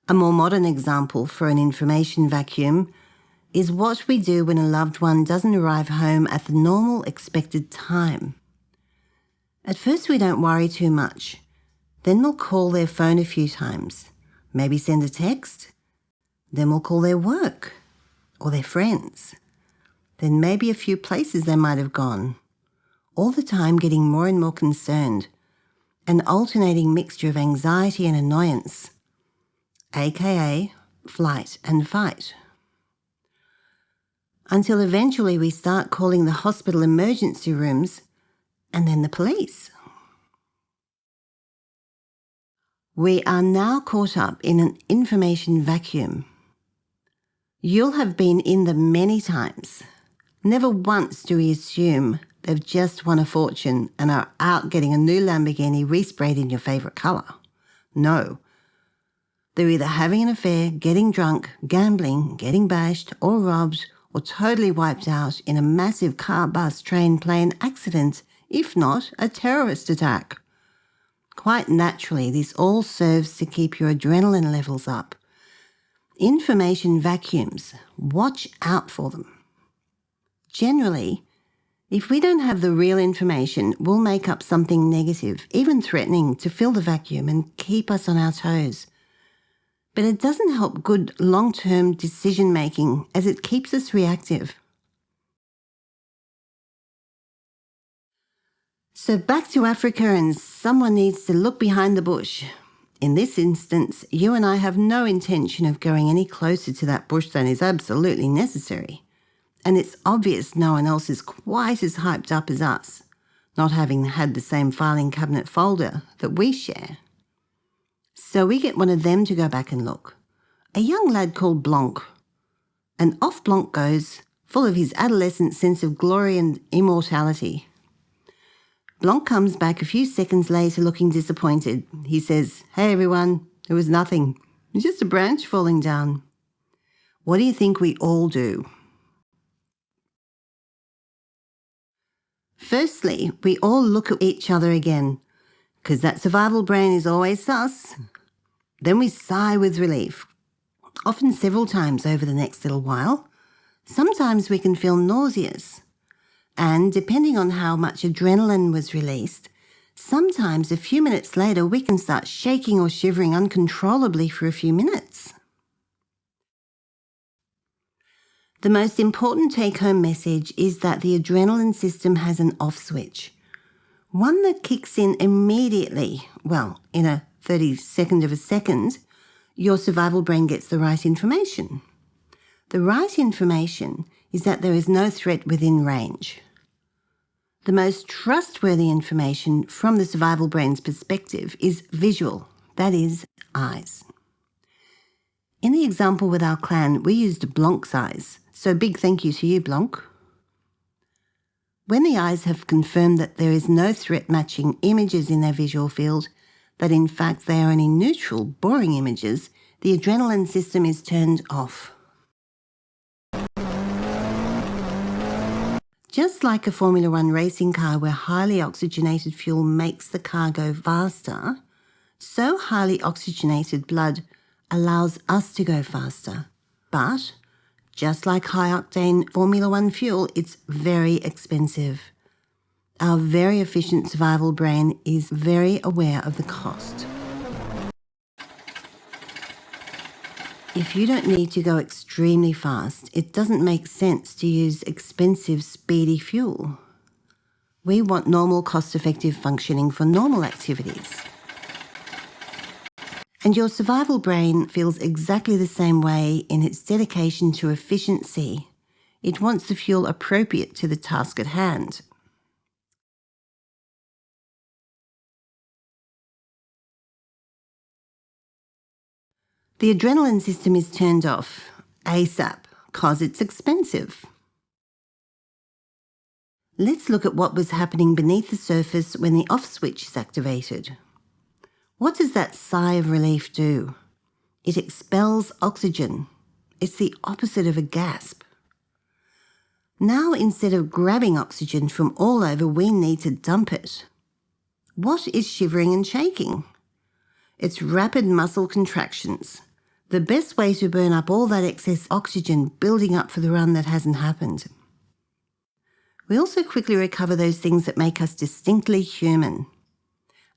A more modern example for an information vacuum is what we do when a loved one doesn't arrive home at the normal expected time. At first we don't worry too much. Then we'll call their phone a few times, maybe send a text. Then we'll call their work or their friends. Then maybe a few places they might have gone. All the time getting more and more concerned, an alternating mixture of anxiety and annoyance, aka flight and fight. Until eventually we start calling the hospital emergency rooms and then the police. We are now caught up in an information vacuum. You'll have been in them many times. Never once do we assume they've just won a fortune and are out getting a new Lamborghini resprayed in your favourite colour. No. They're either having an affair, getting drunk, gambling, getting bashed or robbed or totally wiped out in a massive car, bus, train, plane accident, if not a terrorist attack. Quite naturally, this all serves to keep your adrenaline levels up. Information vacuums. Watch out for them. Generally, if we don't have the real information, we'll make up something negative, even threatening, to fill the vacuum and keep us on our toes. But it doesn't help good long-term decision-making as it keeps us reactive. So back to Africa, and someone needs to look behind the bush. In this instance, you and I have no intention of going any closer to that bush than is absolutely necessary. And it's obvious no one else is quite as hyped up as us, not having had the same filing cabinet folder that we share. So we get one of them to go back and look. A young lad called Blanc. And off Blanc goes, full of his adolescent sense of glory and immortality. Blanc comes back a few seconds later looking disappointed. He says, "Hey everyone, it was nothing. It's just a branch falling down." What do you think we all do? Firstly, we all look at each other again, because that survival brain is always sus. Then we sigh with relief, often several times over the next little while. Sometimes we can feel nauseous. And depending on how much adrenaline was released, sometimes a few minutes later we can start shaking or shivering uncontrollably for a few minutes. The most important take-home message is that the adrenaline system has an off switch, one that kicks in immediately. Well, in a 32nd of a second, your survival brain gets the right information. The right information is that there is no threat within range. The most trustworthy information from the survival brain's perspective is visual, that is, eyes. In the example with our clan, we used Blanc's eyes, so big thank you to you, Blanc. When the eyes have confirmed that there is no threat matching images in their visual field, that in fact they are only neutral, boring images, the adrenaline system is turned off. Just like a Formula One racing car where highly oxygenated fuel makes the car go faster, so highly oxygenated blood allows us to go faster. But, just like high-octane Formula One fuel, it's very expensive. Our very efficient survival brain is very aware of the cost. If you don't need to go extremely fast, it doesn't make sense to use expensive, speedy fuel. We want normal, cost-effective functioning for normal activities. And your survival brain feels exactly the same way in its dedication to efficiency. It wants the fuel appropriate to the task at hand. The adrenaline system is turned off ASAP because it's expensive. Let's look at what was happening beneath the surface when the off switch is activated. What does that sigh of relief do? It expels oxygen. It's the opposite of a gasp. Now, instead of grabbing oxygen from all over, we need to dump it. What is shivering and shaking? It's rapid muscle contractions. The best way to burn up all that excess oxygen building up for the run that hasn't happened. We also quickly recover those things that make us distinctly human.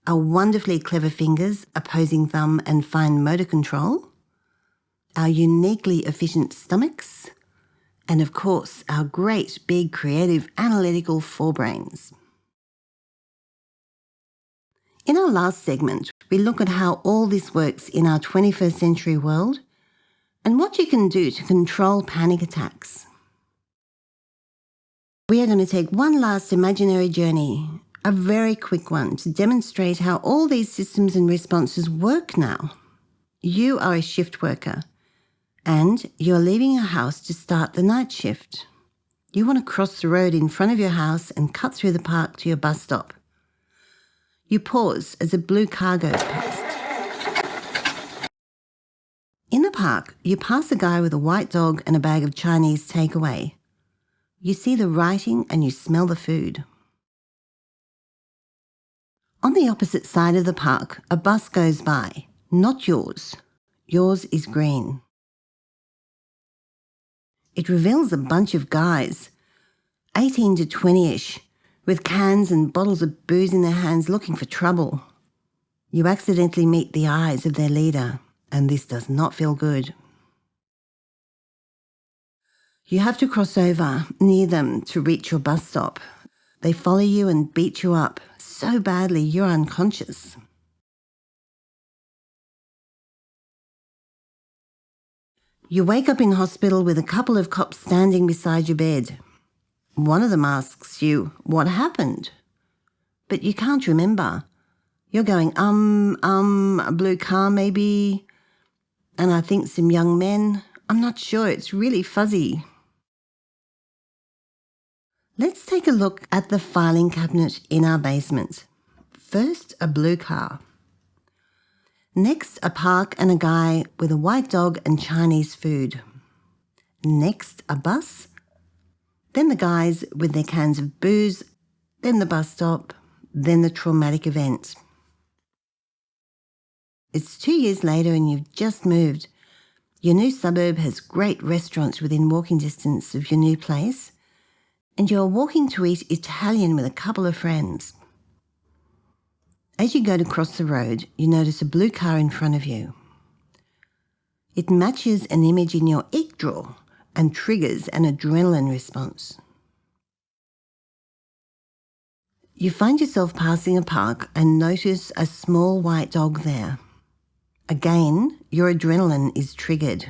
Our wonderfully clever fingers, opposing thumb and fine motor control, our uniquely efficient stomachs, and of course, our great, big, creative, analytical forebrains. In our last segment, we look at how all this works in our 21st century world and what you can do to control panic attacks. We are going to take one last imaginary journey, a very quick one, to demonstrate how all these systems and responses work now. You are a shift worker, and you're leaving your house to start the night shift. You want to cross the road in front of your house and cut through the park to your bus stop. You pause as a blue car goes past. In the park, you pass a guy with a white dog and a bag of Chinese takeaway. You see the writing and you smell the food. On the opposite side of the park, a bus goes by. Not yours. Yours is green. It reveals a bunch of guys, 18 to 20-ish, with cans and bottles of booze in their hands looking for trouble. You accidentally meet the eyes of their leader, and this does not feel good. You have to cross over near them to reach your bus stop. They follow you and beat you up so badly you're unconscious. You wake up in hospital with a couple of cops standing beside your bed. One of them asks you, "What happened?" But you can't remember. You're going, a blue car maybe, and I think some young men. I'm not sure, it's really fuzzy. Let's take a look at the filing cabinet in our basement. First, a blue car. Next, a park and a guy with a white dog and Chinese food. Next, a bus. Then the guys with their cans of booze, then the bus stop, then the traumatic event. It's 2 years later and you've just moved. Your new suburb has great restaurants within walking distance of your new place, and you're walking to eat Italian with a couple of friends. As you go to cross the road, you notice a blue car in front of you. It matches an image in your ink drawer and triggers an adrenaline response. You find yourself passing a park and notice a small white dog there. Again, your adrenaline is triggered.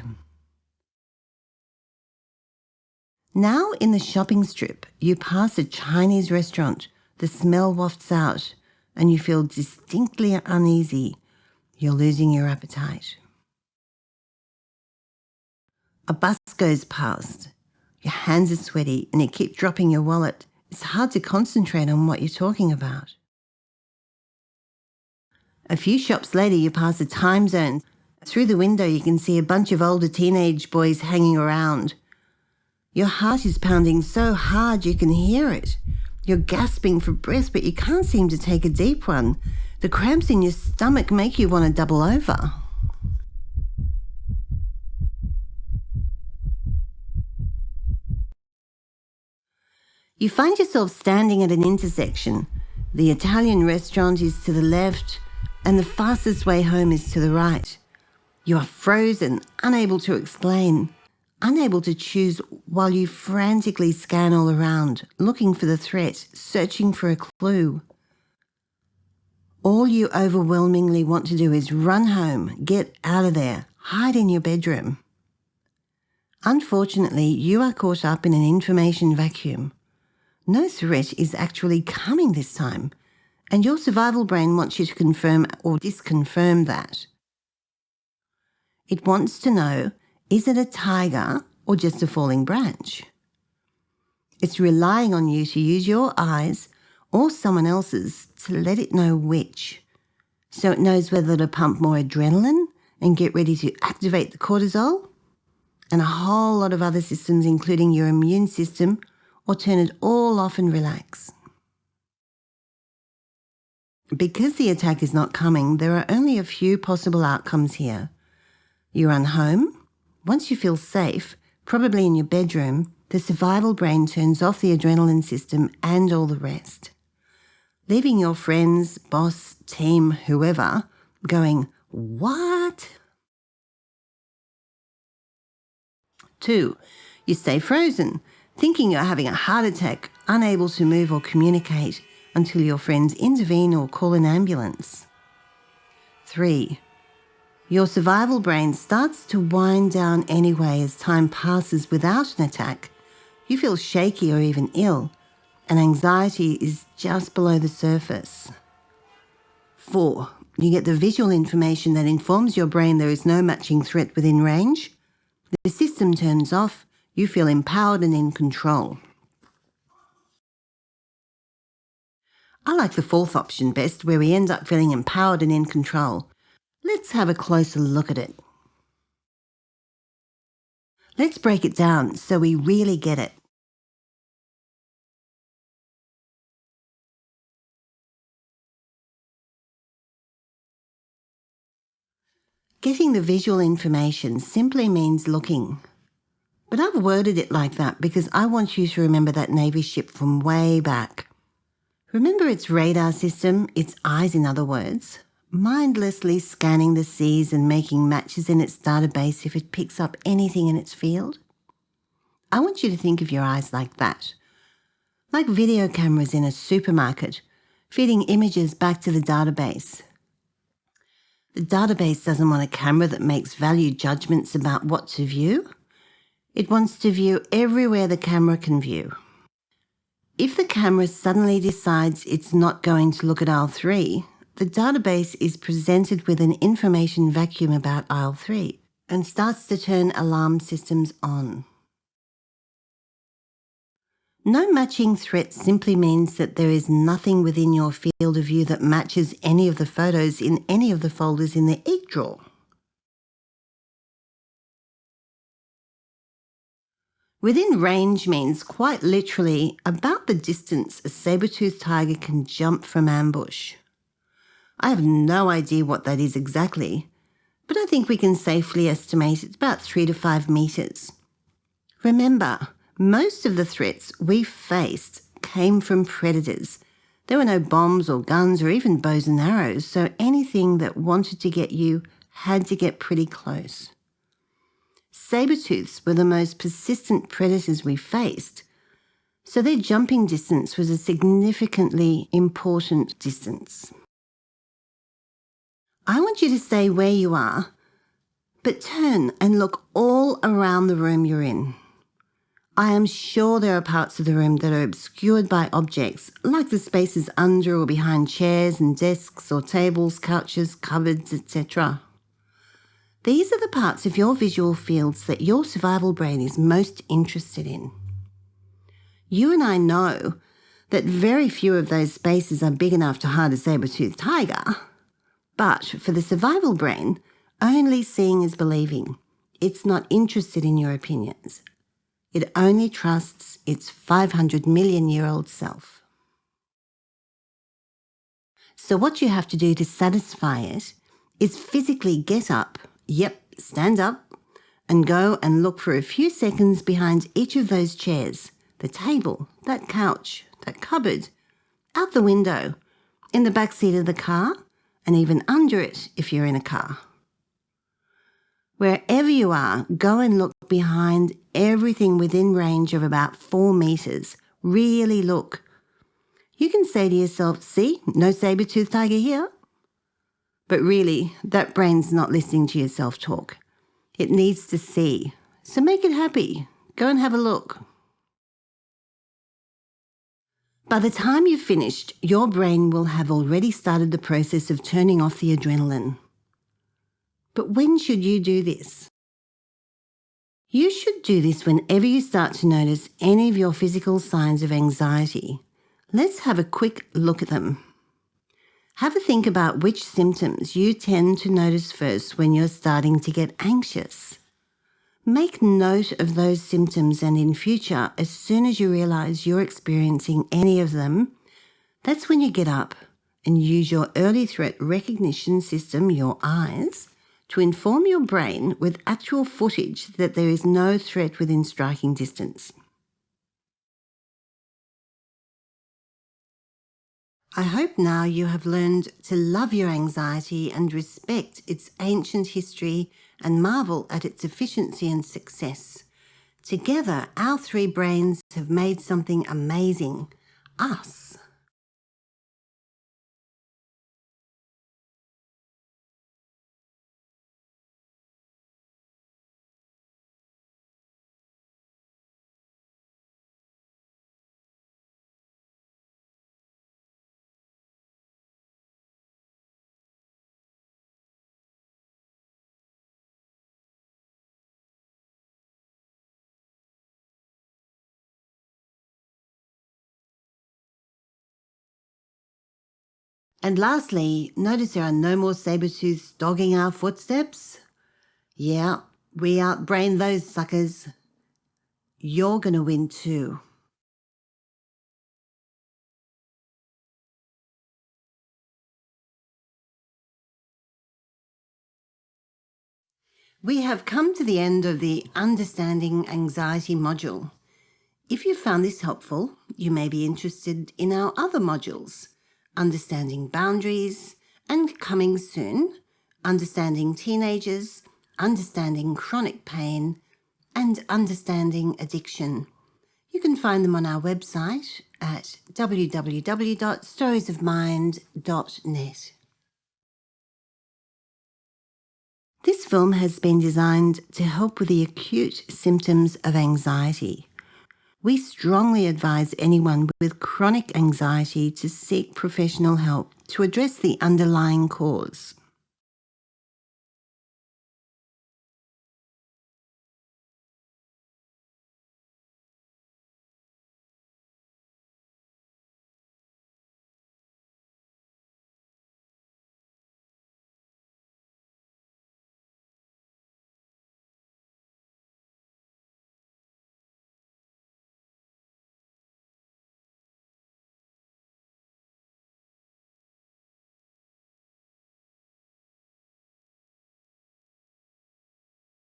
Now in the shopping strip, you pass a Chinese restaurant. The smell wafts out and you feel distinctly uneasy. You're losing your appetite. A bus goes past. Your hands are sweaty and you keep dropping your wallet. It's hard to concentrate on what you're talking about. A few shops later, you pass a time zone. Through the window, you can see a bunch of older teenage boys hanging around. Your heart is pounding so hard you can hear it. You're gasping for breath, but you can't seem to take a deep one. The cramps in your stomach make you want to double over. You find yourself standing at an intersection. The Italian restaurant is to the left, and the fastest way home is to the right. You are frozen, unable to explain, unable to choose while you frantically scan all around, looking for the threat, searching for a clue. All you overwhelmingly want to do is run home, get out of there, hide in your bedroom. Unfortunately, you are caught up in an information vacuum. No threat is actually coming this time, and your survival brain wants you to confirm or disconfirm that. It wants to know, is it a tiger or just a falling branch? It's relying on you to use your eyes or someone else's to let it know which, so it knows whether to pump more adrenaline and get ready to activate the cortisol, and a whole lot of other systems including your immune system, or turn it all off and relax. Because the attack is not coming, there are only a few possible outcomes here. You run home. Once you feel safe, probably in your bedroom, the survival brain turns off the adrenaline system and all the rest, leaving your friends, boss, team, whoever, going, "What?" 2. You stay frozen, thinking you're having a heart attack, unable to move or communicate until your friends intervene or call an ambulance. 3. Your survival brain starts to wind down anyway as time passes without an attack. You feel shaky or even ill, and anxiety is just below the surface. 4. You get the visual information that informs your brain there is no matching threat within range. The system turns off. You feel empowered and in control. I like the 4th option best, where we end up feeling empowered and in control. Let's have a closer look at it. Let's break it down so we really get it. Getting the visual information simply means looking. But I've worded it like that because I want you to remember that Navy ship from way back. Remember its radar system, its eyes in other words, mindlessly scanning the seas and making matches in its database if it picks up anything in its field? I want you to think of your eyes like that, like video cameras in a supermarket, feeding images back to the database. The database doesn't want a camera that makes value judgments about what to view. It wants to view everywhere the camera can view. If the camera suddenly decides it's not going to look at aisle 3, the database is presented with an information vacuum about aisle 3 and starts to turn alarm systems on. No matching threat simply means that there is nothing within your field of view that matches any of the photos in any of the folders in the ink drawer. Within range means quite literally about the distance a saber-toothed tiger can jump from ambush. I have no idea what that is exactly, but I think we can safely estimate it's about 3 to 5 metres. Remember, most of the threats we faced came from predators. There were no bombs or guns or even bows and arrows, so anything that wanted to get you had to get pretty close. Saber-tooths were the most persistent predators we faced, so their jumping distance was a significantly important distance. I want you to stay where you are, but turn and look all around the room you're in. I am sure there are parts of the room that are obscured by objects, like the spaces under or behind chairs and desks or tables, couches, cupboards, etc. These are the parts of your visual fields that your survival brain is most interested in. You and I know that very few of those spaces are big enough to hide a saber-toothed tiger, but for the survival brain, only seeing is believing. It's not interested in your opinions. It only trusts its 500 million-year-old self. So what you have to do to satisfy it is physically get up, stand up, and go and look for a few seconds behind each of those chairs, the table, that couch, that cupboard, out the window, in the back seat of the car, and even under it if you're in a car. Wherever you are, go and look behind everything within range of about 4 metres. Really look. You can say to yourself, "See, no saber-toothed tiger here." But really, that brain's not listening to your self-talk. It needs to see. So make it happy. Go and have a look. By the time you've finished, your brain will have already started the process of turning off the adrenaline. But when should you do this? You should do this whenever you start to notice any of your physical signs of anxiety. Let's have a quick look at them. Have a think about which symptoms you tend to notice first when you're starting to get anxious. Make note of those symptoms, and in future, as soon as you realise you're experiencing any of them, that's when you get up and use your early threat recognition system, your eyes, to inform your brain with actual footage that there is no threat within striking distance. I hope now you have learned to love your anxiety and respect its ancient history and marvel at its efficiency and success. Together, our three brains have made something amazing, us. And lastly, notice there are no more saber-tooths dogging our footsteps? Yeah, we outbrained those suckers. You're going to win too. We have come to the end of the Understanding Anxiety module. If you found this helpful, you may be interested in our other modules, Understanding Boundaries, and coming soon, Understanding Teenagers, Understanding Chronic Pain, and Understanding Addiction. You can find them on our website at www.storiesofmind.net. This film has been designed to help with the acute symptoms of anxiety. We strongly advise anyone with chronic anxiety to seek professional help to address the underlying cause.